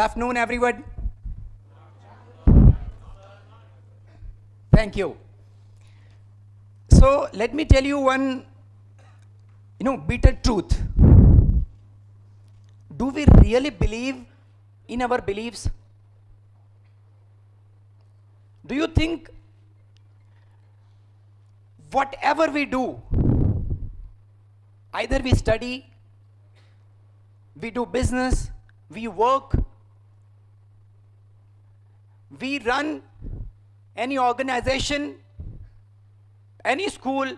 afternoon, everyone. Thank you. So let me tell you one, bitter truth. Do we really believe in our beliefs? Do you think whatever we do, either we study, we do business, we work, we run any organization, any school,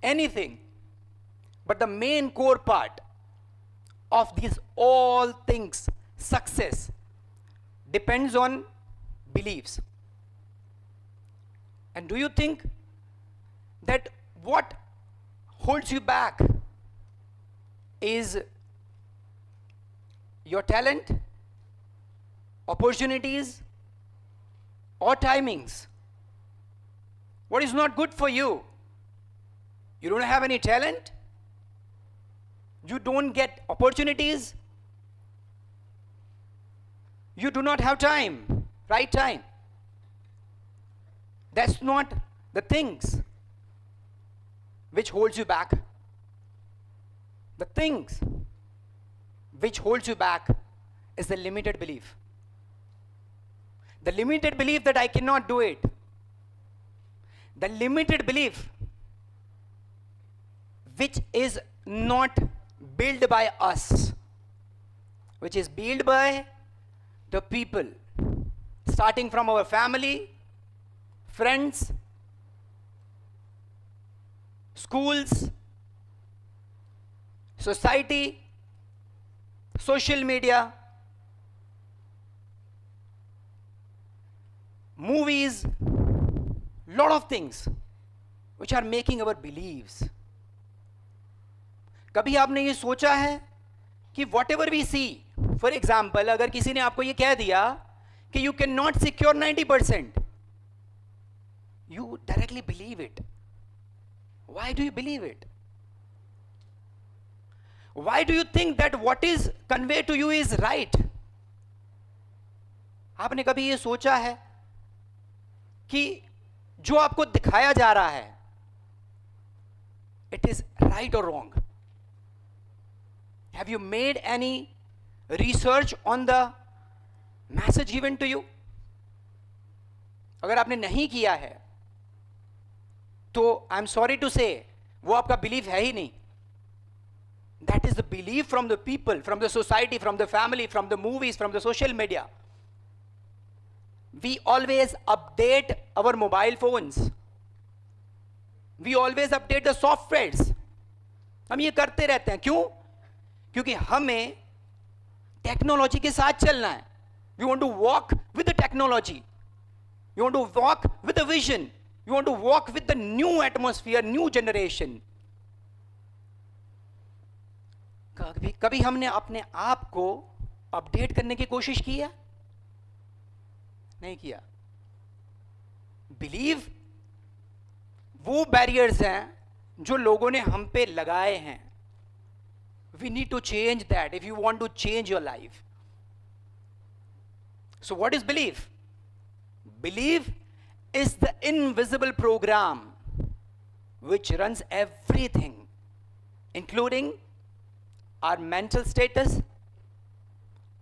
anything, but the main core part of these all things, success, depends on beliefs. And do you think that what holds you back is your talent, opportunities, or timings? What is not good for you? You don't have any talent? You don't get opportunities? You do not have time, right time? That's not the things which holds you back. The things which holds you back is the limited belief. The limited belief that I cannot do it. The limited belief which is not built by us, which is built by the people, starting from our family, friends, schools, society, social media, movies, lot of things which are making our beliefs. कभी आपने ये सोचा है कि whatever we see, for example, अगर किसी ने आपको ये कह दिया कि you cannot secure 90%, you directly believe it. Why do you believe it? Why do you think that what is conveyed to you is right? आपने कभी ये सोचा है कि जो आपको दिखाया जा रहा है, it is right or wrong? Have you made any research on the message given to you? अगर आपने नहीं किया है तो आई एम सॉरी टू से वो आपका बिलीफ है ही नहीं. That is the belief from the people, from the society, from the family, from the movies, from the social media. We always update our mobile phones. We always update the softwares. हम ये करते रहते हैं. क्यों? क्योंकि हमें technology के साथ चलना है. We want to walk with the technology. You want to walk with the vision. You want to walk with the new atmosphere, new generation. कभी हमने अपने आप को अपडेट करने की कोशिश की है? नहीं किया. बिलीव वो बैरियर्स हैं जो लोगों ने हम पे लगाए हैं. We need to change that if you want to change your life. So what is belief? Belief is the invisible program which runs everything, including our mental status,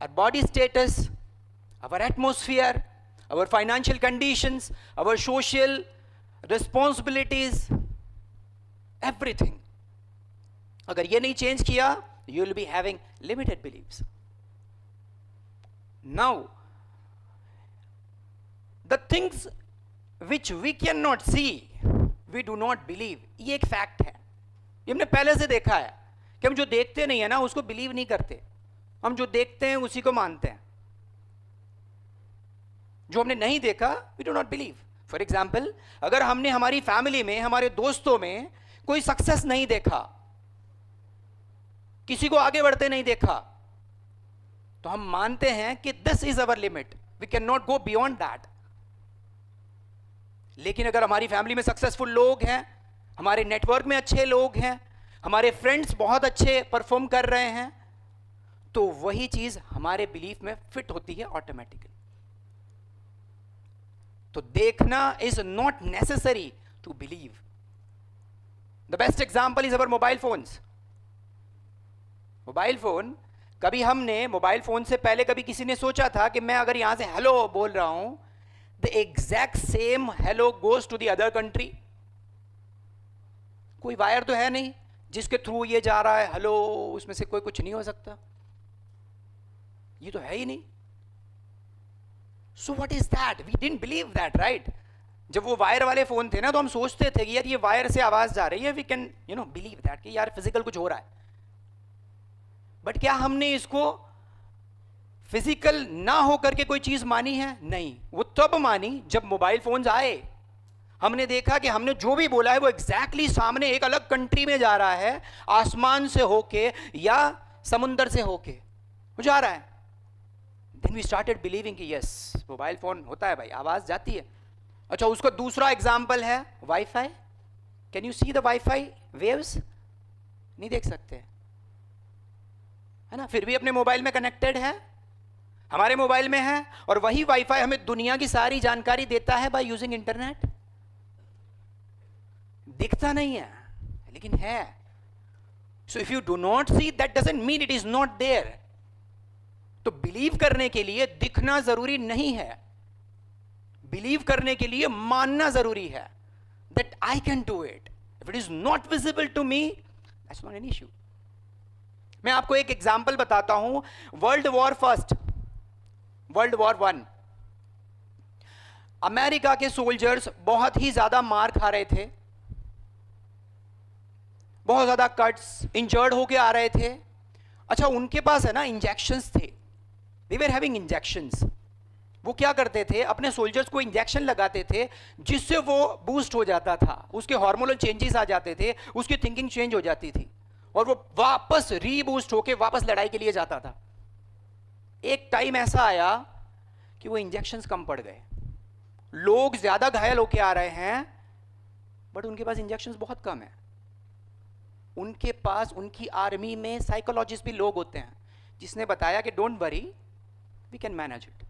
our body status, our atmosphere, our financial conditions, our social responsibilities, everything. अगर ये नहीं change किया, you will be having limited beliefs. Now, the things which we cannot see, we do not believe. ये एक fact है. ये हमने पहले से देखा है कि हम जो देखते नहीं है ना उसको बिलीव नहीं करते. हम जो देखते हैं उसी को मानते हैं. जो हमने नहीं देखा, we do not believe. For example, अगर हमने हमारी फैमिली में, हमारे दोस्तों में कोई सक्सेस नहीं देखा, किसी को आगे बढ़ते नहीं देखा, तो हम मानते हैं कि this is our limit, we can not go beyond that. लेकिन अगर हमारी फैमिली में सक्सेसफुल लोग हैं, हमारे नेटवर्क में अच्छे लोग हैं, हमारे फ्रेंड्स बहुत अच्छे परफॉर्म कर रहे हैं, तो वही चीज हमारे बिलीफ में फिट होती है ऑटोमेटिकली. तो देखना is not necessary to believe. The best example is our mobile phones. Mobile phone, कभी हमने मोबाइल फोन से पहले कभी किसी ने सोचा था कि मैं अगर यहां से हेलो बोल रहा हूं, the exact same hello goes to the other country? कोई वायर तो है नहीं जिसके थ्रू ये जा रहा है हेलो, उसमें से कोई कुछ नहीं हो सकता, ये तो है ही नहीं. So what is that? We didn't believe that, right? जब वो वायर वाले फोन थे ना, तो हम सोचते थे कि यार ये वायर से आवाज जा रही है, वी कैन बिलीव दैट कि यार फिजिकल कुछ हो रहा है. बट क्या हमने इसको फिजिकल ना होकर के कोई चीज मानी है? नहीं. वो तब मानी जब मोबाइल फोन्स आए. हमने देखा कि हमने जो भी बोला है वो एग्जैक्टली सामने एक अलग कंट्री में जा रहा है, आसमान से होके या समुंदर से होके वो जा रहा है. देन वी स्टार्टेड बिलीविंग कि यस, मोबाइल फोन होता है भाई, आवाज जाती है. अच्छा, उसका दूसरा एग्जाम्पल है wifi. Can you see the wifi waves? नहीं देख सकते है ना, फिर भी अपने मोबाइल में कनेक्टेड है, हमारे मोबाइल में है, और वही वाईफाई हमें दुनिया की सारी जानकारी देता है बाय यूजिंग इंटरनेट. दिखता नहीं है लेकिन है. So if you do not see, that doesn't mean it is not there. तो बिलीव करने के लिए दिखना जरूरी नहीं है. बिलीव करने के लिए मानना जरूरी है that I can do it. If it is not visible to me, that's not an issue. मैं आपको एक एग्जाम्पल बताता हूं. World war first, world war one, America के सोल्जर्स बहुत ही ज्यादा मार खा रहे थे, बहुत ज्यादा कट्स, इंजर्ड होके आ रहे थे. अच्छा, उनके पास है ना इंजेक्शंस थे. दे वर हैविंग इंजेक्शंस. वो क्या करते थे, अपने सोल्जर्स को इंजेक्शन लगाते थे जिससे वो बूस्ट हो जाता था, उसके हार्मोनल चेंजेस आ जाते थे, उसकी थिंकिंग चेंज हो जाती थी, और वो वापस रीबूस्ट होके वापस लड़ाई के लिए जाता था. एक टाइम ऐसा आया कि वो इंजेक्शंस कम पड़ गए, लोग ज्यादा घायल होके आ रहे हैं, बट उनके पास इंजेक्शंस बहुत कम है. उनके पास, उनकी आर्मी में साइकोलॉजिस्ट भी लोग होते हैं, जिसने बताया कि don't worry, we can manage it.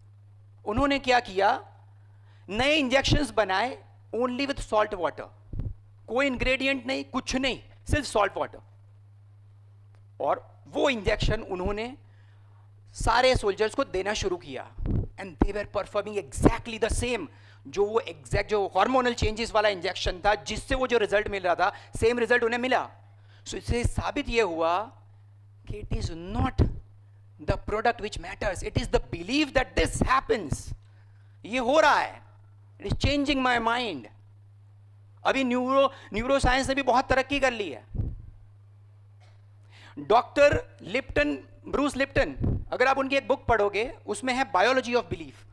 उन्होंने क्या किया, नए इंजेक्शंस बनाए ओनली विद सॉल्ट वाटर. कोई इंग्रेडिएंट नहीं, कुछ नहीं, सिर्फ सॉल्ट वाटर. और वो इंजेक्शन उन्होंने सारे सोल्जर्स को देना शुरू किया, and they were performing exactly the same. जो हार्मोनल चेंजेस वाला इंजेक्शन था, जिससे वो जो रिजल्ट मिल रहा था, सेम रिजल्ट उन्हें मिला. सो इससे साबित ये हुआ कि it is not the product which matters, it is the believe that this happens. ये हो रहा है, it is changing my mind. अभी न्यूरो साइंस ने भी बहुत तरक्की कर ली है. डॉक्टर लिप्टन, ब्रूस लिप्टन, अगर आप उनकी एक बुक पढ़ोगे, उसमें है बायोलॉजी ऑफ बिलीफ.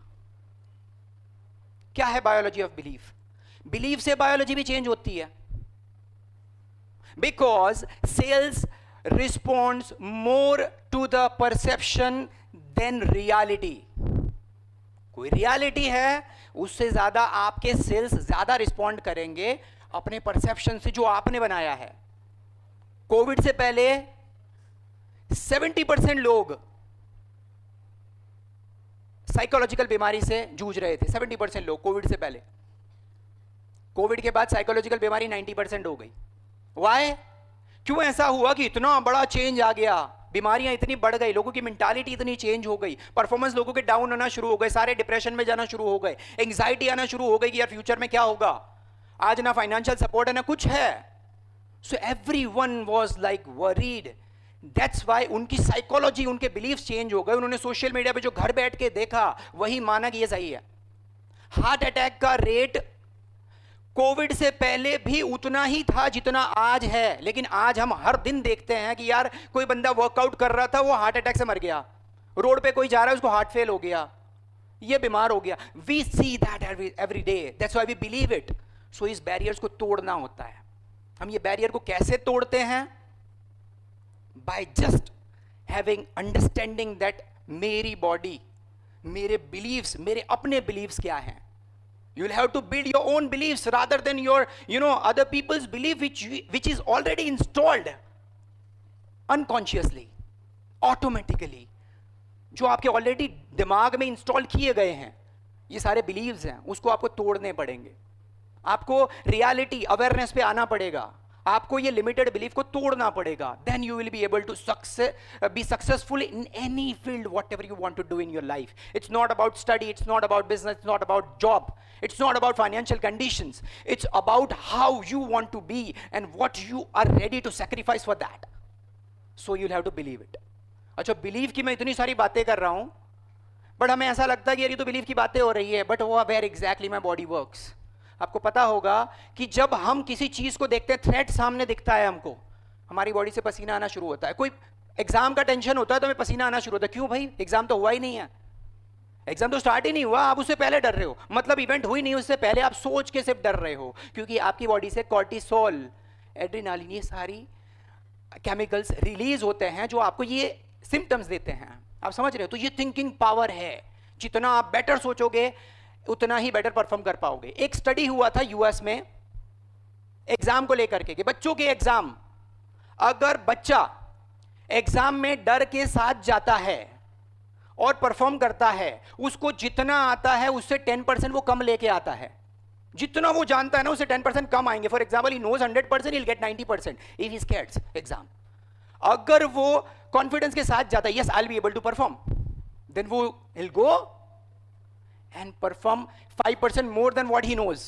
क्या है बायोलॉजी ऑफ बिलीफ? बिलीफ से बायोलॉजी भी चेंज होती है. Because cells responds more to the perception than reality. कोई रियलिटी है, उससे ज्यादा आपके सेल्स ज्यादा रिस्पॉन्ड करेंगे अपने परसेप्शन से जो आपने बनाया है. कोविड से पहले 70% लोग साइकोलॉजिकल बीमारी से जूझ रहे थे. 70% लोग कोविड से पहले. कोविड के बाद साइकोलॉजिकल बीमारी 90% हो गई. वाई? क्यों ऐसा हुआ कि इतना बड़ा चेंज आ गया, बीमारियां इतनी बढ़ गई, लोगों की मेंटालिटी इतनी चेंज हो गई, परफॉर्मेंस लोगों के डाउन होना शुरू हो गए, सारे डिप्रेशन में जाना शुरू हो गए, एंग्जाइटी आना शुरू हो गई कि यार फ्यूचर में क्या होगा. आज ना फाइनेंशियल सपोर्ट है ना कुछ है. So everyone was like worried. That's why उनकी साइकोलॉजी, उनके बिलीफ चेंज हो गए. उन्होंने सोशल मीडिया पे जो घर बैठ के देखा वही माना कि ये सही है. हार्ट अटैक का रेट कोविड से पहले भी उतना ही था जितना आज है, लेकिन आज हम हर दिन देखते हैं कि यार कोई बंदा वर्कआउट कर रहा था, वो हार्ट अटैक से मर गया. रोड पे कोई जा रहा है, उसको हार्ट फेल हो गया, ये बीमार हो गया. We see that every day. That's why we believe it. So इस बैरियर्स को तोड़ना होता है. हम ये बैरियर को कैसे तोड़ते हैं? By just having understanding that मेरी बॉडी, मेरे बिलीव्स, मेरे अपने बिलीव्स क्या हैं. You will have to build your own beliefs rather than your, other people's belief which is already installed unconsciously. Automatically जो आपके ऑलरेडी दिमाग में इंस्टॉल किए गए हैं, ये सारे बिलीव्स हैं, उसको आपको तोड़ने पड़ेंगे। आपको रियलिटी अवेयरनेस पे आना पड़ेगा, आपको ये लिमिटेड बिलीफ को तोड़ना पड़ेगा। Then you will be able to be successful in any field whatever you want to do in your life. It's not about study, it's not about business, it's not about job, it's not about financial conditions, it's about how you want to be and what you are ready to sacrifice for that. So you'll have to believe it. अच्छा, believe की मैं इतनी सारी बातें कर रहा हूं, but हमें ऐसा लगता है कि यार ये तो बिलीव की बातें हो रही है, बट वो where exactly my body works. आपको पता होगा कि जब हम किसी चीज को देखते हैं, थ्रेट सामने दिखता है हमको, हमारी बॉडी से पसीना आना शुरू होता है। कोई एग्जाम का टेंशन होता है तो हमें पसीना आना शुरू होता है। क्यों भाई? एग्जाम तो हुआ ही नहीं है, एग्जाम तो स्टार्ट ही नहीं हुआ, आप उससे पहले डर रहे हो, मतलब इवेंट हुई नहीं उससे पहले आप सोच के सिर्फ डर रहे हो, क्योंकि आपकी बॉडी से कॉर्टिसोल, एड्रेनालिन, ये सारी केमिकल्स रिलीज होते हैं जो आपको ये सिम्टम्स देते हैं। आप समझ रहे हो? तो ये थिंकिंग पावर है, जितना आप बेटर सोचोगे उतना ही बेटर परफॉर्म कर पाओगे। एक स्टडी हुआ था यूएस में एग्जाम को लेकर के, कि बच्चों के एग्जाम, अगर बच्चा एग्जाम में डर के साथ जाता है और परफॉर्म करता है, उसको जितना आता है उससे 10% वो कम लेके आता है। जितना वो जानता है ना, उससे 10% कम आएंगे। For example, he knows 100%, he'll get 90% if he scares exam. अगर वो कॉन्फिडेंस के साथ जाता है, yes I will be able to perform, then वो he'll go and perform 5% more than what he knows.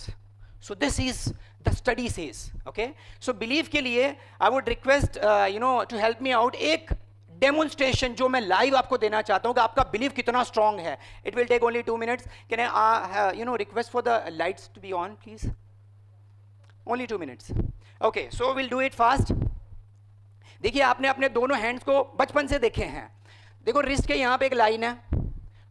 So this is the study says, okay? So belief के लिए I would request to help me out एक demonstration जो मैं live आपको देना चाहता हूं कि आपका बिलीव कितना स्ट्रांग है। It will take only 2 minutes. Can I request for the lights to be on please? Only 2 minutes. Okay, so will do it fast. देखिए, आपने अपने दोनों हैंड्स को बचपन से देखे हैं। देखो, रिस्ट के यहां पे एक लाइन है,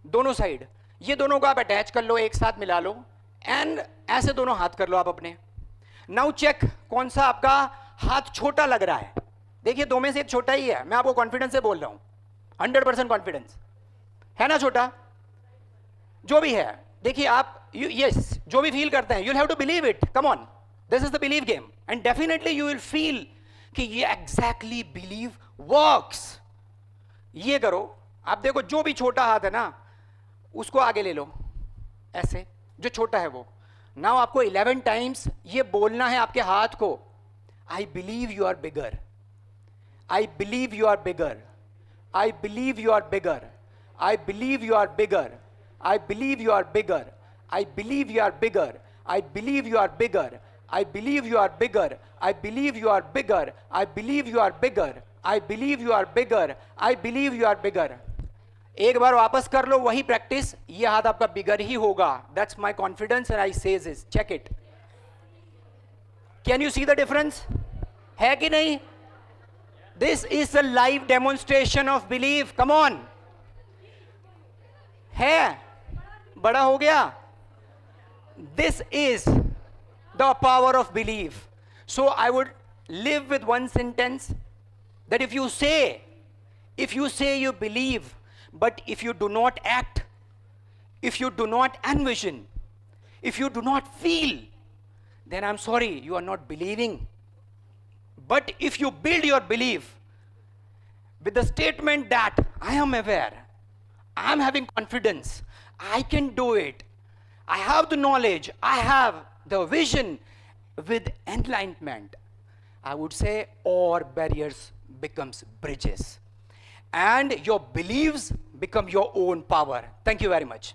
दोनों साइड, ये दोनों को आप अटैच कर लो, एक साथ मिला लो, एंड ऐसे दोनों हाथ कर लो आप अपने। नाउ चेक कौन सा आपका हाथ छोटा लग रहा है। देखिए, दो में से एक छोटा ही है, मैं आपको कॉन्फिडेंस से बोल रहा हूं, 100% कॉन्फिडेंस है ना। छोटा जो भी है, देखिए आप यस जो भी फील करते हैं, you have to believe it, come on, this is the believe game, and definitely you will feel कि ये एग्जैक्टली बिलीव वर्क्स। ये करो, आप देखो जो भी छोटा हाथ है ना, उसको आगे ले लो ऐसे, जो छोटा है वो। नाउ आपको 11 टाइम्स ये बोलना है आपके हाथ को, I believe you are bigger, I believe you are bigger. I believe you are bigger. I believe you are bigger. I believe you are bigger. I believe you are bigger. I believe you are bigger. I believe you are bigger. I believe you are bigger. I believe you are bigger. I believe you are bigger. I believe you are bigger. एक बार वापस कर लो वही practice, ये हाथ आपका बिगर ही होगा। That's my confidence and I say this. Check it. Can you see the difference? है कि नहीं? This is a live demonstration of belief. Come on. है, बड़ा हो गया. This is the power of belief. So I would live with one sentence that if you say you believe, but if you do not act, if you do not envision, if you do not feel, then I'm sorry, you are not believing. But if you build your belief with the statement that I am aware, I am having confidence, I can do it, I have the knowledge, I have the vision with enlightenment, I would say all barriers becomes bridges and your beliefs become your own power. Thank you very much.